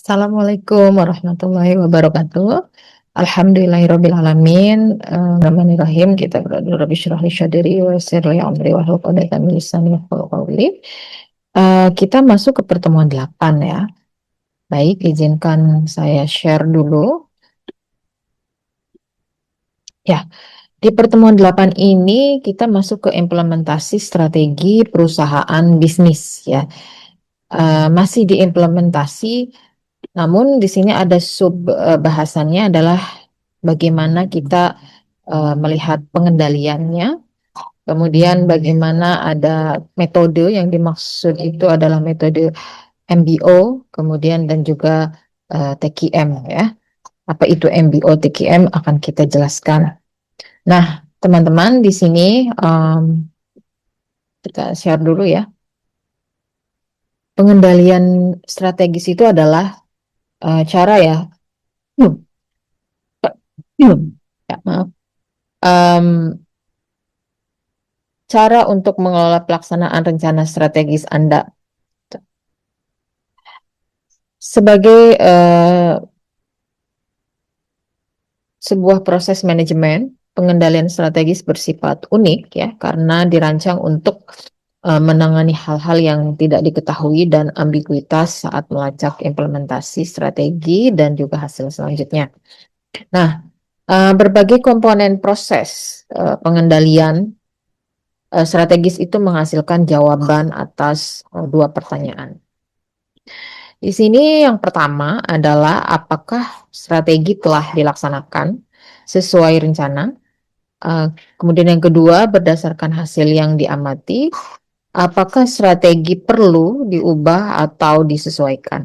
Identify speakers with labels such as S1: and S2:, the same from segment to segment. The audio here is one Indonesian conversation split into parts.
S1: Assalamualaikum warahmatullahi wabarakatuh. Alhamdulillahirabbil alamin. Bismillahirrahmanirrahim. Kita berdoa Rabbi syrah li syadri wa yassir li amri wahlul 'uqdatam min lisani yafqahu qawli. Kita masuk ke pertemuan 8 ya. Baik, izinkan saya share dulu. Ya, di pertemuan 8 ini kita masuk ke implementasi strategi perusahaan bisnis ya. Masih diimplementasi. Namun di sini ada sub bahasannya adalah bagaimana kita melihat pengendaliannya, kemudian bagaimana ada metode yang dimaksud itu adalah metode MBO, kemudian dan juga TQM ya. Apa itu MBO, TQM akan kita jelaskan. Nah, teman-teman di sini kita share dulu ya. Pengendalian strategis itu adalah cara ya. Ya, maaf. Em, Cara untuk mengelola pelaksanaan rencana strategis Anda. Sebagai sebuah proses manajemen, pengendalian strategis bersifat unik ya, karena dirancang untuk menangani hal-hal yang tidak diketahui dan ambiguitas saat melacak implementasi strategi dan juga hasil selanjutnya. Nah, berbagai komponen proses pengendalian strategis itu menghasilkan jawaban atas dua pertanyaan. Di sini yang pertama adalah apakah strategi telah dilaksanakan sesuai rencana. Kemudian yang kedua, berdasarkan hasil yang diamati, apakah strategi perlu diubah atau disesuaikan.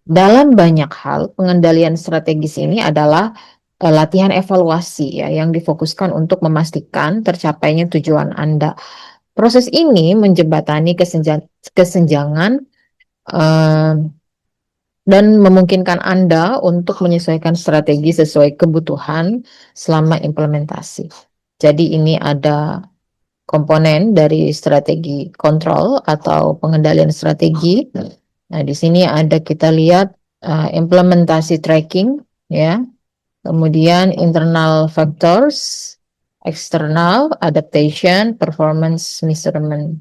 S1: Dalam banyak hal, pengendalian strategis ini adalah latihan evaluasi ya, yang difokuskan untuk memastikan tercapainya tujuan Anda. Proses ini menjembatani kesenjangan eh, dan memungkinkan Anda untuk menyesuaikan strategi sesuai kebutuhan selama implementasi. Jadi ini ada komponen dari strategi kontrol atau pengendalian strategi. Nah, di sini ada kita lihat implementasi tracking ya. Kemudian internal factors, external adaptation, performance measurement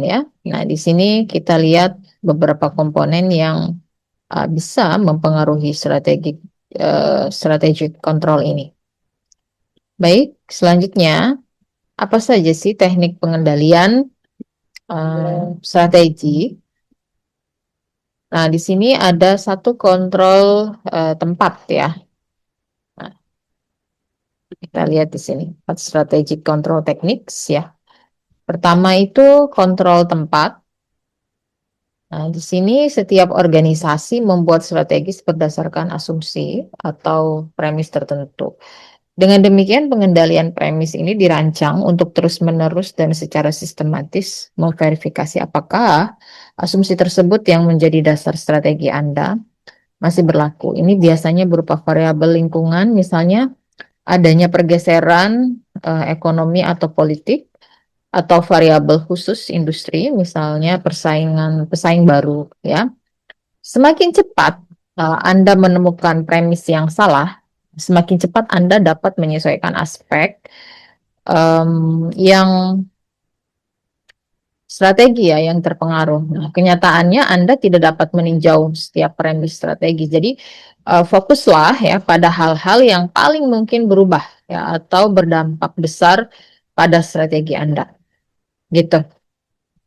S1: ya. Nah, di sini kita lihat beberapa komponen yang bisa mempengaruhi strategi kontrol ini. Baik, selanjutnya apa saja sih teknik pengendalian strategi? Nah, di sini ada satu kontrol tempat ya. Nah, kita lihat di sini, strategic control techniques ya. Pertama itu kontrol tempat. Nah, di sini setiap organisasi membuat strategis berdasarkan asumsi atau premis tertentu. Dengan demikian, pengendalian premis ini dirancang untuk terus-menerus dan secara sistematis memverifikasi apakah asumsi tersebut yang menjadi dasar strategi Anda masih berlaku. Ini biasanya berupa variabel lingkungan, misalnya adanya pergeseran ekonomi atau politik, atau variabel khusus industri, misalnya pesaing baru ya. Semakin cepat Anda menemukan premis yang salah, semakin cepat Anda dapat menyesuaikan aspek yang strategi ya yang terpengaruh. Nah, kenyataannya Anda tidak dapat meninjau setiap premis strategi. Jadi fokuslah ya pada hal-hal yang paling mungkin berubah ya atau berdampak besar pada strategi Anda. Gitu.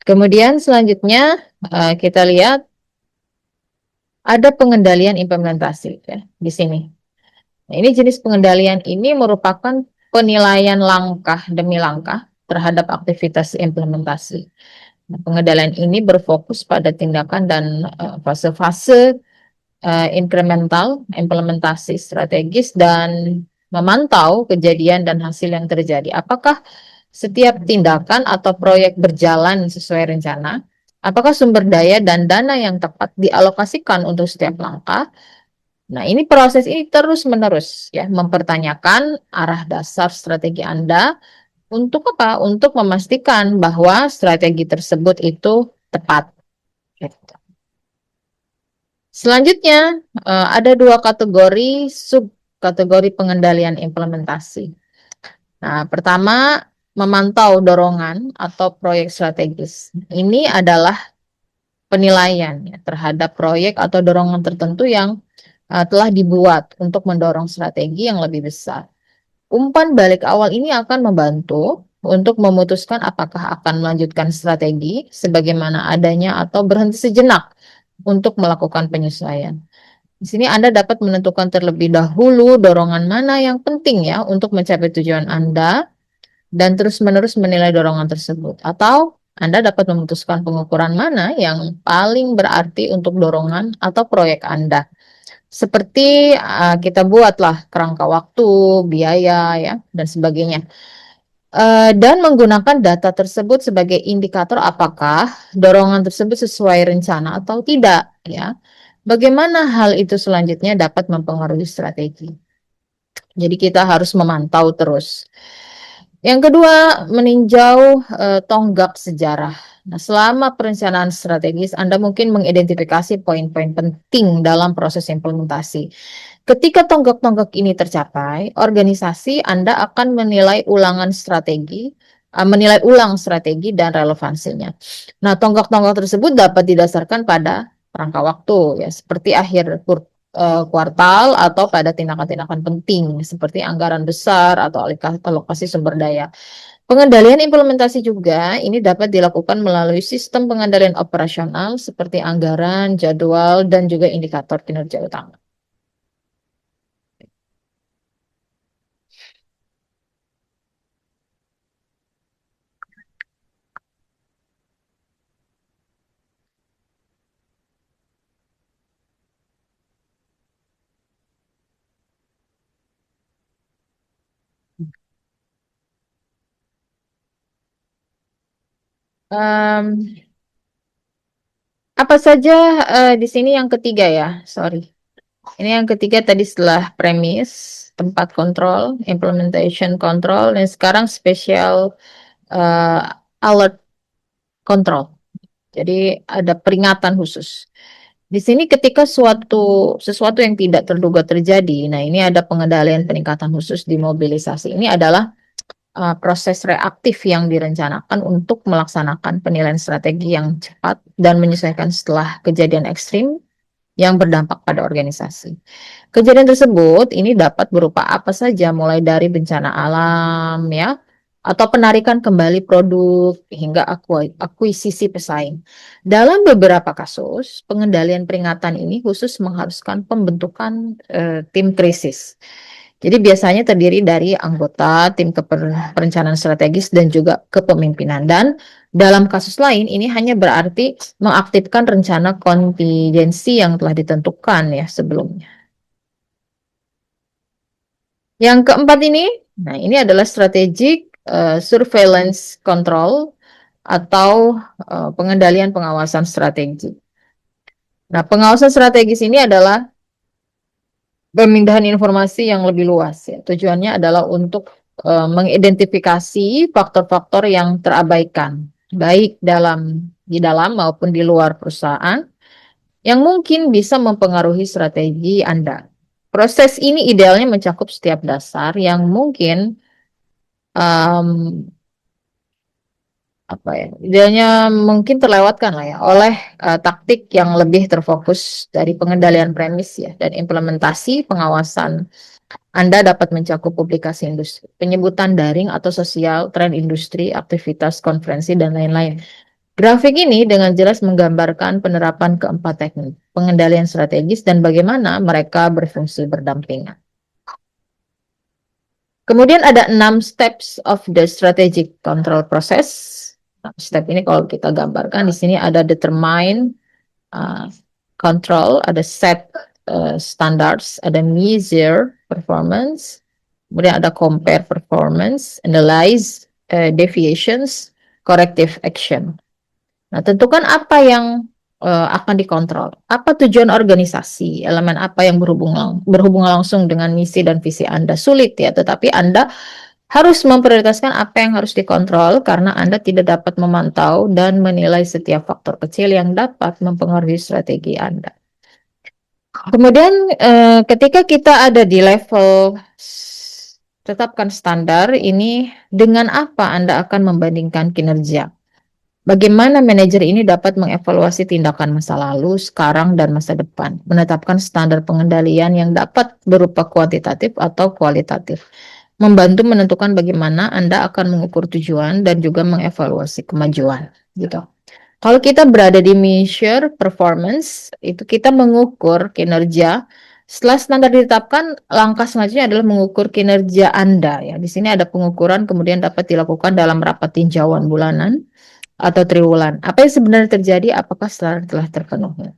S1: Kemudian selanjutnya kita lihat ada pengendalian implementasi ya di sini. Nah, ini jenis pengendalian ini merupakan penilaian langkah demi langkah terhadap aktivitas implementasi. Nah, pengendalian ini berfokus pada tindakan dan fase-fase incremental, implementasi strategis, dan memantau kejadian dan hasil yang terjadi. Apakah setiap tindakan atau proyek berjalan sesuai rencana? Apakah sumber daya dan dana yang tepat dialokasikan untuk setiap langkah? Nah, ini proses ini terus-menerus ya mempertanyakan arah dasar strategi Anda untuk apa? Untuk memastikan bahwa strategi tersebut itu tepat. Gitu. Selanjutnya, ada dua kategori subkategori pengendalian implementasi. Nah, pertama, memantau dorongan atau proyek strategis. Ini adalah penilaian ya, terhadap proyek atau dorongan tertentu yang telah dibuat untuk mendorong strategi yang lebih besar. Umpan balik awal ini akan membantu untuk memutuskan apakah akan melanjutkan strategi sebagaimana adanya atau berhenti sejenak untuk melakukan penyesuaian. Di sini Anda dapat menentukan terlebih dahulu dorongan mana yang penting ya untuk mencapai tujuan Anda dan terus-menerus menilai dorongan tersebut. Atau Anda dapat memutuskan pengukuran mana yang paling berarti untuk dorongan atau proyek Anda. Seperti kita buatlah kerangka waktu, biaya, ya, dan sebagainya. Dan menggunakan data tersebut sebagai indikator apakah dorongan tersebut sesuai rencana atau tidak, ya. Bagaimana hal itu selanjutnya dapat mempengaruhi strategi. Jadi kita harus memantau terus. Yang kedua, meninjau tonggak sejarah. Nah, selama perencanaan strategis, Anda mungkin mengidentifikasi poin-poin penting dalam proses implementasi. Ketika tonggak-tonggak ini tercapai, organisasi Anda akan menilai ulang strategi dan relevansinya. Nah, tonggak-tonggak tersebut dapat didasarkan pada rangka waktu, ya, seperti akhir kuartal atau pada tindakan-tindakan penting seperti anggaran besar atau alokasi sumber daya. Pengendalian implementasi juga ini dapat dilakukan melalui sistem pengendalian operasional seperti anggaran, jadwal, dan juga indikator kinerja utama. Em, apa saja di sini yang ketiga ya, sorry. Ini yang ketiga tadi setelah premis, tempat kontrol, implementation control, dan sekarang special eh, alert control. Jadi ada peringatan khusus. Di sini ketika sesuatu yang tidak terduga terjadi, nah ini ada pengendalian peningkatan khusus di mobilisasi. Ini adalah proses reaktif yang direncanakan untuk melaksanakan penilaian strategi yang cepat dan menyesuaikan setelah kejadian ekstrim yang berdampak pada organisasi. Kejadian tersebut ini dapat berupa apa saja, mulai dari bencana alam ya, atau penarikan kembali produk hingga akuisisi pesaing. Dalam beberapa kasus, pengendalian peringatan ini khusus mengharuskan pembentukan tim krisis. Jadi biasanya terdiri dari anggota tim perencanaan strategis dan juga kepemimpinan. Dan dalam kasus lain ini hanya berarti mengaktifkan rencana kontingensi yang telah ditentukan ya sebelumnya. Yang keempat ini, nah ini adalah strategic surveillance control atau pengendalian pengawasan strategi. Nah, pengawasan strategis ini adalah pemindahan informasi yang lebih luas ya. Tujuannya adalah untuk mengidentifikasi faktor-faktor yang terabaikan, baik di dalam maupun di luar perusahaan, yang mungkin bisa mempengaruhi strategi Anda. Proses ini idealnya mencakup setiap dasar yang mungkin um, apa ya, idealnya mungkin terlewatkan lah ya oleh taktik yang lebih terfokus dari pengendalian premis ya dan implementasi pengawasan. Anda dapat mencakup publikasi industri, penyebutan daring atau sosial, tren industri, aktivitas konferensi, dan lain-lain. Grafik ini dengan jelas menggambarkan penerapan keempat teknik, pengendalian strategis, dan bagaimana mereka berfungsi berdampingan. Kemudian ada 6 steps of the strategic control process. Nah, step ini kalau kita gambarkan di sini ada determine, control, ada set standards, ada measure performance, kemudian ada compare performance, analyze deviations, corrective action. Nah, tentukan apa yang akan dikontrol. Apa tujuan organisasi, elemen apa yang berhubungan langsung dengan misi dan visi Anda. Sulit ya, tetapi Anda harus memprioritaskan apa yang harus dikontrol karena Anda tidak dapat memantau dan menilai setiap faktor kecil yang dapat mempengaruhi strategi Anda. Kemudian ketika kita ada di level tetapkan standar ini, dengan apa Anda akan membandingkan kinerja? Bagaimana manajer ini dapat mengevaluasi tindakan masa lalu, sekarang, dan masa depan, menetapkan standar pengendalian yang dapat berupa kuantitatif atau kualitatif, membantu menentukan bagaimana Anda akan mengukur tujuan dan juga mengevaluasi kemajuan, gitu. Kalau kita berada di measure performance, itu kita mengukur kinerja. Setelah standar ditetapkan, langkah selanjutnya adalah mengukur kinerja Anda. Ya, di sini ada pengukuran kemudian dapat dilakukan dalam rapat tinjauan bulanan atau triwulan. Apa yang sebenarnya terjadi? Apakah standar telah terpenuhi?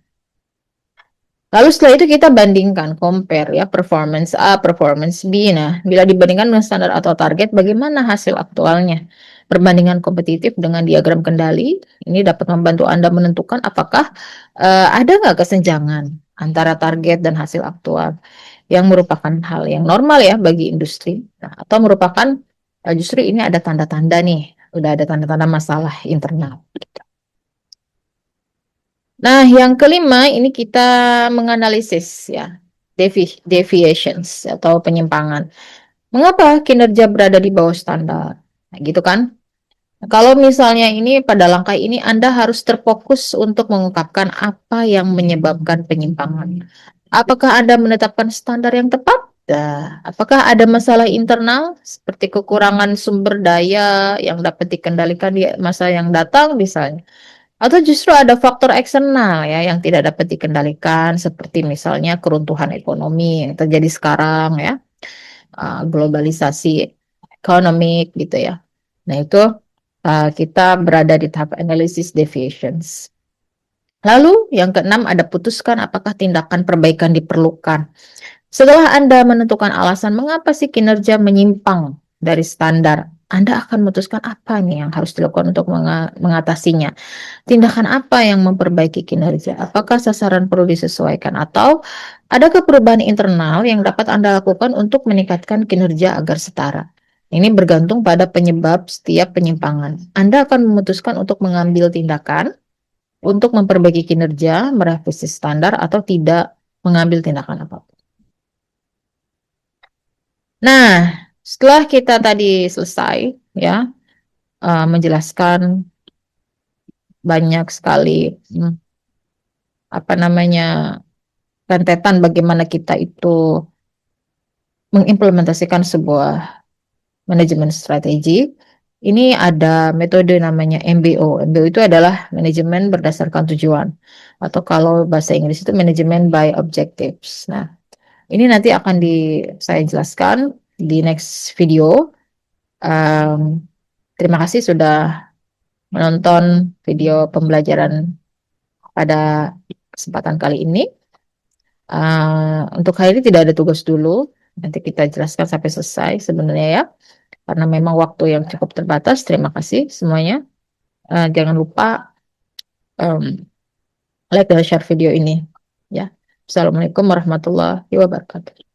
S1: Lalu setelah itu kita bandingkan, compare ya performance A, performance B. Nah, bila dibandingkan dengan standar atau target, bagaimana hasil aktualnya? Perbandingan kompetitif dengan diagram kendali ini dapat membantu Anda menentukan apakah ada nggak kesenjangan antara target dan hasil aktual yang merupakan hal yang normal ya bagi industri. Nah, atau merupakan justru ini ada tanda-tanda nih, udah ada tanda-tanda masalah internal. Nah, yang kelima ini kita menganalisis ya deviations atau penyimpangan. Mengapa kinerja berada di bawah standar? Nah, gitu kan? Nah, kalau misalnya ini pada langkah ini Anda harus terfokus untuk mengungkapkan apa yang menyebabkan penyimpangan. Apakah Anda menetapkan standar yang tepat? Nah, apakah ada masalah internal seperti kekurangan sumber daya yang dapat dikendalikan di masa yang datang misalnya? Atau justru ada faktor eksternal ya yang tidak dapat dikendalikan seperti misalnya keruntuhan ekonomi yang terjadi sekarang ya, globalisasi ekonomik gitu ya. Nah itu kita berada di tahap analysis deviations. Lalu yang keenam ada putuskan apakah tindakan perbaikan diperlukan. Setelah Anda menentukan alasan mengapa sih kinerja menyimpang dari standar, Anda akan memutuskan apa nih yang harus dilakukan untuk mengatasinya. Tindakan apa yang memperbaiki kinerja? Apakah sasaran perlu disesuaikan atau adakah perubahan internal yang dapat Anda lakukan untuk meningkatkan kinerja agar setara? Ini bergantung pada penyebab setiap penyimpangan. Anda akan memutuskan untuk mengambil tindakan untuk memperbaiki kinerja, merevisi standar, atau tidak mengambil tindakan apapun. Nah, setelah kita tadi selesai ya menjelaskan banyak sekali apa namanya rentetan bagaimana kita itu mengimplementasikan sebuah manajemen strategi. Ini ada metode namanya MBO. MBO itu adalah manajemen berdasarkan tujuan. Atau kalau bahasa Inggris itu manajemen by objectives. Nah, ini nanti akan saya jelaskan di next video. Um, Terima kasih sudah menonton video pembelajaran pada kesempatan kali ini. Untuk hari ini tidak ada tugas dulu. Nanti kita jelaskan sampai selesai sebenarnya ya. Karena memang waktu yang cukup terbatas. Terima kasih semuanya. Jangan lupa um, like dan share video ini. Ya. Assalamualaikum warahmatullahi wabarakatuh.